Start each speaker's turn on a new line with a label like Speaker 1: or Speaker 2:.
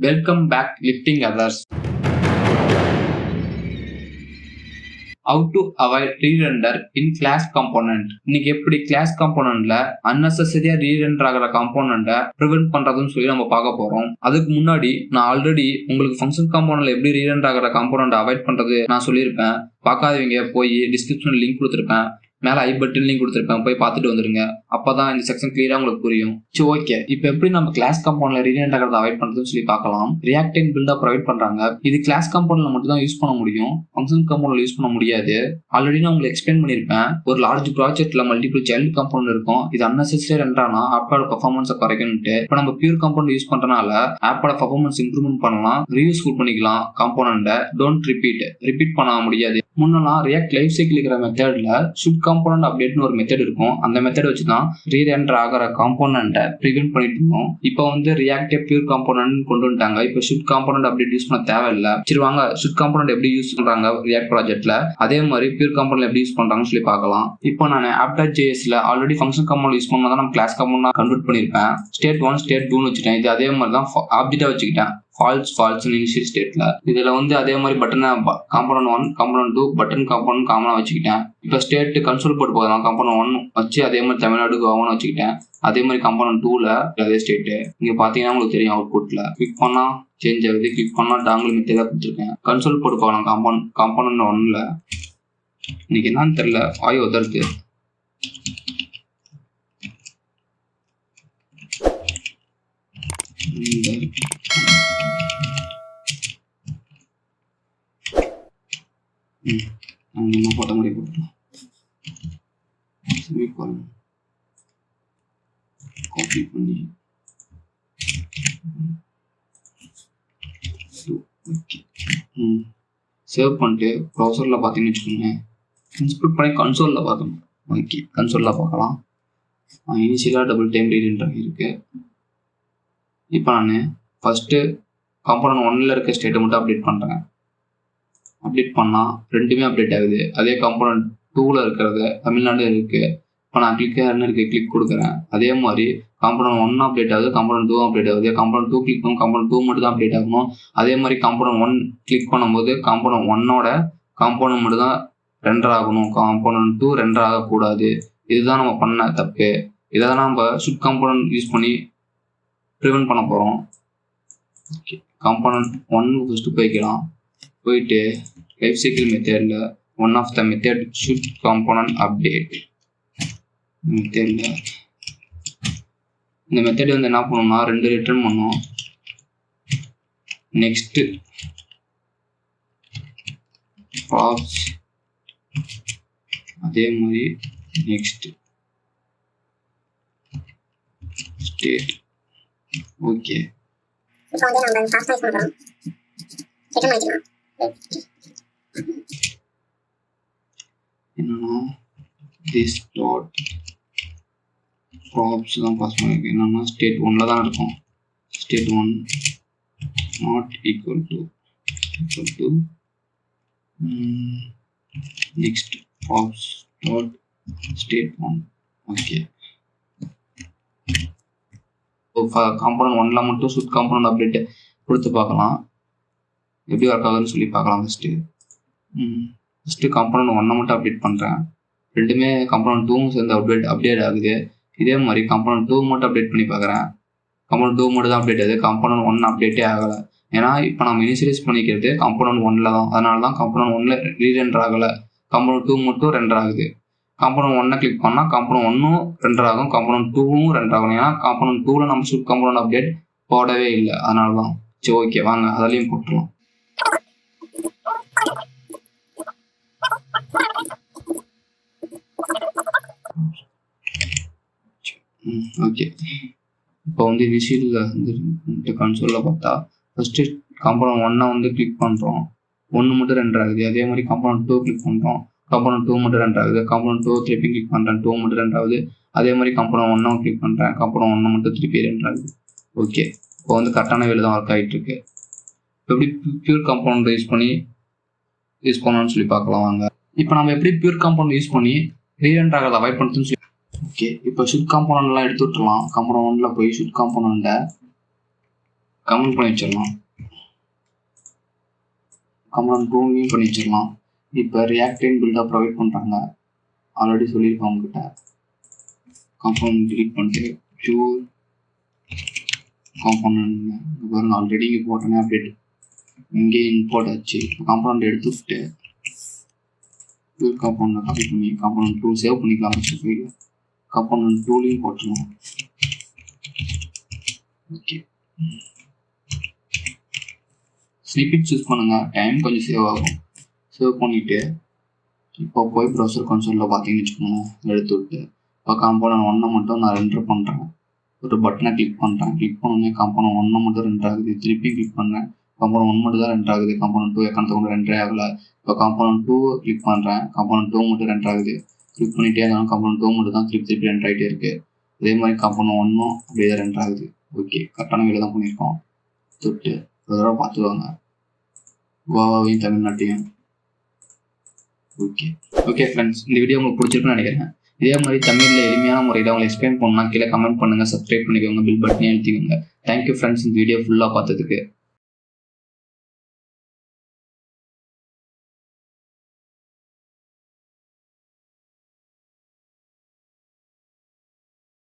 Speaker 1: Welcome back lifting others. How to avoid re-render in class component. இன்னைக்கு எப்படி class காம்போனன்ட்ல unnecessary re-render ஆகிற காம்போனன்ட்டை prevent பண்றதுன்னு சொல்லி நம்ம பார்க்க போறோம். அதுக்கு முன்னாடி நான் ஆல்ரெடி உங்களுக்கு ஃபங்க்ஷன் காம்போனன்ட்ல எப்படி re-render ஆகிற காம்போனன்ட் அவாய்ட் பண்றது நான் சொல்லியிருப்பேன். பார்க்காதவங்க போய் டிஸ்கிரிப்ஷன்ல லிங்க் கொடுத்துருப்பேன், மேல ஐ பட்டன் லிங்க் கொடுத்துருப்பேன், போய் பார்த்துட்டு வந்துருங்க. அப்பதான் இந்த செக்ஷன் கிளியரா உங்களுக்கு புரியும். சரி, ஓகே. இப்போ எப்படி நம்ம கிளாஸ் காம்பவுண்ட்ல ரீரெண்ட் ஆகிறத அவாய்ட் பண்றதுன்னு சொல்லி பார்க்கலாம். ரியாக்ட் அண்ட் பில்டா ப்ரொவைட் பண்றாங்க. இது கிளாஸ் காம்பவுண்ட்ல மட்டும் தான் யூஸ் பண்ண முடியும், ஃபங்க்ஷன் காம்பவுண்ட்ல யூஸ் பண்ண முடியாது. ஆல்ரெடி நான் உங்களுக்கு எக்ஸ்பிளைன் பண்ணிருப்பேன். ஒரு லார்ஜ் ப்ராஜெக்ட்ல மல்டிபிள் சைல்டு காம்பவுண்ட் இருக்கும். இது அன்னெசரி ரெண்டானா ஆப்போட பெர்ஃபார்மன்ஸை குறைக்கணும்ட்டு இப்போ நம்ம பியூர் காம்பவுண்ட் யூஸ் பண்றதுனால ஆப்போட பெர்ஃபார்மன்ஸ் இம்ப்ரூவ்மெண்ட் பண்ணலாம், ரீயூஸ்ஃபுல் பண்ணிக்கலாம். காம்பவுண்ட்டை டோன்ட் ரிப்பீட் பண்ண முடியாது. முன்னெல்லாம் ரியாக்ட் லைஃப் சைக்கிள் இருக்கிற மெத்தட்ல shouldComponent அப்டேட்னு ஒரு மெத்தட் இருக்கும். அந்த மெத்தட் வச்சு தான் ரீரெண்டர் ஆகிற காம்போனன்ட்டை ப்ரிவென்ட் பண்ணிட்டு இருந்தோம். இப்போ வந்து ரியாக்ட் பியூர் காம்போனன்ட் கொண்டு வந்துட்டாங்க. இப்போ shouldComponent அப்டேட் யூஸ் பண்ண தேவையில்லை. சரி வாங்க, shouldComponent எப்படி யூஸ் பண்றாங்க ரியாக்ட் ப்ராஜெக்ட்ல, அதே மாதிரி பியூர் காம்போனன்ட் எப்படி யூஸ் பண்றாங்கன்னு சொல்லி பார்க்கலாம். இப்போ நான் app.jsல ஆல்ரெடி ஃபங்க்ஷன் காம்போனன்ட் யூஸ் பண்ணா தான் நம்ம கிளாஸ் காம்போனன்ட் கன்வெர்ட் பண்ணிருப்பேன். ஸ்டேட் 1 ஸ்டேட் 2னு வச்சுட்டேன். இது அதே மாதிரி தான் ஆப்ஜெக்டா வச்சுக்கிட்டேன். ஃபால்ஸ் இனிஷியல் ஸ்டேட்ல இதுல வந்து அதே மாதிரி பட்டனை காம்போனன்ட் 1 காம்போனன்ட் 2 பட்டன் காம்போனன்ட் காமனா வச்சுக்கிட்டேன். இப்போ ஸ்டேட் கன்சோல் போட்டு போகலாம். காம்போனன்ட் 1 வச்சு அதே மாதிரி தமிழ்நாடு கோவான்னு வச்சுக்கிட்டேன். அதே மாதிரி காம்போனன்ட் 2ல அதே ஸ்டேட் இங்க பாத்தீங்கன்னா உங்களுக்கு தெரியும். அவுட்புட்ல கிளிக் பண்ணா சேஞ்ச் ஆகுது, கிளிக் பண்ணா டாங்கிள் மெத்தேடா கொடுத்துருக்கேன். கன்சோல் போட்டு போகலாம். காம்போனன்ட் 1ல இன்னைக்கு என்னன்னு தெரியல, வாய் உதறது. நம்ம போட்ட மாதிரி போட்டுக்கலாம். காப்பி பண்ணி சேவ் பண்ணிட்டு ப்ரௌசர்ல பார்த்தீங்கன்னு வச்சுக்கோங்க. இன்ஸ்புட் பண்ணி கன்சோல்ல பார்த்தோம். ஓகே, கன்சோல்ல பார்க்கலாம். இனிஷியலா டபுள் டைம் ரீரெண்டர் இருக்கு. இப்போ நான் ஃபர்ஸ்ட் காம்போனன்ட் 1ல இருக்க ஸ்டேட்டை மட்டும் அப்டேட் பண்றேன். அப்டேட் பண்ணா ரெண்டுமே அப்டேட் ஆகுது. அதே காம்போனன்ட் 2ல இருக்கிறது தமிழ்நாடு இருக்கு. இப்போ நான் கிளிக் கொடுக்குறேன். அதே மாதிரி காம்போனன்ட் 1 அப்டேட் ஆகுது, காம்போனன்ட் 2 அப்டேட் ஆகுது. காம்போனன்ட் 2 கிளிக் பண்ணும், காம்போனன்ட் 2 மட்டும் தான் அப்டேட் ஆகணும். அதே மாதிரி காம்போனன்ட் 1 கிளிக் பண்ணும்போது காம்போனன்ட் 1ஓட காம்போனன்ட் மட்டும் தான் ரெண்டர் ஆகணும், காம்போனன்ட் 2 ரெண்டர் ஆகக்கூடாது. இதுதான் நம்ம பண்ண தப்பு. இதை தான் நம்ம shouldComponent யூஸ் பண்ணி ப்ரிவென்ட் பண்ண போறோம். ஓகே, காம்போனன்ட் 1 ஃபர்ஸ்ட் போய்க்கலாம். போயிட்டு லைஃப் சைக்கிள் மெத்தட்ல one of the method shouldComponentUpdate மெத்தட்ல இந்த மெத்தட் வந்து என்ன பண்ணணும்னா 2 ரிட்டர்ன் பண்ணும். நெக்ஸ்ட் props, அதே மாதிரி நெக்ஸ்ட் ஸ்டேட். ஓகே, இப்போ வந்து நம்ம ஃபாஸ்ட் யூஸ் பண்றோம். ரிட்டர்ன் பண்ணிக்கலாம். என்னன்னா this dot props தான் பாஸ் பண்ணிருக்கேன். என்னன்னா ஸ்டேட் 1ல தான் இருக்கும். State 1 not equal to next props dot state 1. Okay, component 1ல மட்டும் shouldComponent அப்டேட் கொடுத்து பார்க்கலாம் எப்படி ஒர்க் ஆகுதுன்னு சொல்லி பார்க்கலாம். ஃபர்ஸ்ட் காம்போனன்ட் 1 மட்டும் அப்டேட் பண்றேன். ரெண்டுமே காம்போனன்ட் 2 சேர்ந்து அப்டேட் ஆகுது. இதே மாதிரி காம்போனன்ட் 2 மட்டும் அப்டேட் பண்ணி பார்க்குறேன். காம்போனன்ட் 2 மட்டும் தான் அப்டேட் ஆகுது, காம்போனன்ட் 1 அப்டேட்டே ஆகலை. ஏன்னா இப்போ நம்ம இனிஷியலைஸ் பண்ணிக்கிறது காம்போனன்ட் 1ல தான், அதனால தான் காம்போனன்ட் 1ல ரீரெண்டர் ஆகலை. காம்போனன்ட் 2 மட்டும் ரெண்டர் ஆகுது. காம்போனன்ட் 1 கிளிக் பண்ணா காம்போனன்ட் 1ம் ரெண்டர் ஆகும், காம்போனன்ட் 2ம் ரெண்டர் ஆகும். ஏன்னா காம்போனன்ட் 2ல நம்ம shouldComponent அப்டேட் போடவே இல்லை, அதனால தான். சரி, ஓகே, வாங்க அதுலயும் போட்டுருவோம். ஓகே, இப்போ வந்து இனிஷியல்ல வந்து கன்சோல்ல பார்த்தா ஃபர்ஸ்ட் காம்போனன்ட் 1 வந்து கிளிக் பண்றோம், 1 மட்டும் ரெண்டர் ஆகுது. அதே மாதிரி காம்போனன்ட் 2 கிளிக் பண்றோம், காம்போனன்ட் 2 மட்டும் ரெண்டர் ஆகுது. காம்போனன்ட் 2 திருப்பி கிளிக் பண்றேன், 2 மட்டும் ரெண்டர் ஆகுது. அதே மாதிரி காம்போனன்ட் 1 கிளிக் பண்றேன், காம்போனன்ட் 1 மட்டும் திருப்பி ரெண்டர் ஆகுது. ஓகே, இப்போ வந்து கரெக்டான வேலை தான் ஒர்க் ஆகிட்டு இருக்கு. எப்படி பியூர் காம்பவுண்ட் யூஸ் பண்ணணும்னு சொல்லி பார்க்கலாம் வாங்க. இப்போ நம்ம எப்படி பியூர் காம்பவுண்ட் யூஸ் பண்ணி ரீரெண்டர் ஆகிறத அவாய்ட் பண்ணுறதுன்னு சொல்லி. ஓகே, இப்போ shouldComponentலாம் எடுத்து விட்டுலாம். காம்போனன்ட் 1ல போய் shouldComponent கமெண்ட் பண்ணி வச்சிடலாம். கமெண்ட் 2 பண்ணி வச்சிடலாம். இப்போ ரியாக்டிங் பில்டாக ப்ரொவைட் பண்ணுறாங்க, ஆல்ரெடி சொல்லியிருக்கோம் உங்ககிட்ட. காம்பனன்ட் டிலீட் பண்ணிட்டு பியூர் காம்பனன்ட் பாருங்க, ஆல்ரெடி இங்கே போட்டோன்னே அப்டேட் இங்கே இம்போர்ட் ஆச்சு. காம்பனன்ட் எடுத்துக்கிட்டு பியூர் காம்பனன்ட் காப்பி பண்ணி காம்பனன்ட் 2 சேவ் பண்ணிக்கலாம். ஃபஸ்ட்டு ஃபைலில் காம்பனன்ட் 2லையும் போட்டுருவோம். ஓகே, ஸ்னிப்பிட் சூஸ் பண்ணுங்கள், டைம் கொஞ்சம் சேவ் ஆகும். சேவ் பண்ணிவிட்டு இப்போ போய் ப்ரௌசர் கன்சோலில் பார்த்தீங்கன்னு வச்சுக்கோங்க, எடுத்து விட்டு இப்போ காம்பனன்ட் 1 மட்டும் நான் ரெண்டர் பண்ணுறேன். ஒரு பட்டனை கிளிக் பண்ணுறேன். கிளிக் பண்ணோடனே காம்பனன்ட் 1 மட்டும் ரெண்டர் ஆகுது. திருப்பி கிளிக் பண்ணுறேன், காம்பனன்ட் 1 மட்டும் தான் ரெண்டர் ஆகுது. காம்பனன்ட் 2 எக்கணத்தை கொண்டு ரெண்டரே ஆகலை. இப்போ காம்பனன்ட் 2 கிளிக் பண்ணுறேன், காம்பனன்ட் 2 மட்டும் ரெண்டர் ஆகுது. கிளிக் பண்ணிகிட்டே இருந்தாலும் காம்பனன்ட் 2 மட்டும் தான் திருப்பி ரெண்டர் ஆகிட்டே இருக்குது. அதே மாதிரி காம்பனன்ட் 1 அப்படியே தான் ரெண்டர் ஆகுது. ஓகே, கரெக்டான வேலை தான் பண்ணியிருக்கோம். தொட்டு ஒரு தடவை பார்த்துக்குவாங்க, கோவாவையும் தமிழ்நாட்டையும். ஓகே ஃப்ரெண்ட்ஸ், இந்த வீடியோ உங்களுக்கு பிடிச்சிருக்குன்னு நினைக்கிறேன். இதே மாதிரி தமிழில் எளிமையான முறையில் உங்களை எக்ஸ்பிளைன் பண்ணால் கீழே கமெண்ட் பண்ணுங்கள், சப்ஸ்கிரைப் பண்ணிக்கோங்க, பில் பட்டனே அழுத்திக்கோங்க. தேங்க்யூ ஃப்ரெண்ட்ஸ், இந்த வீடியோ ஃபுல்லாக பார்த்ததுக்கு.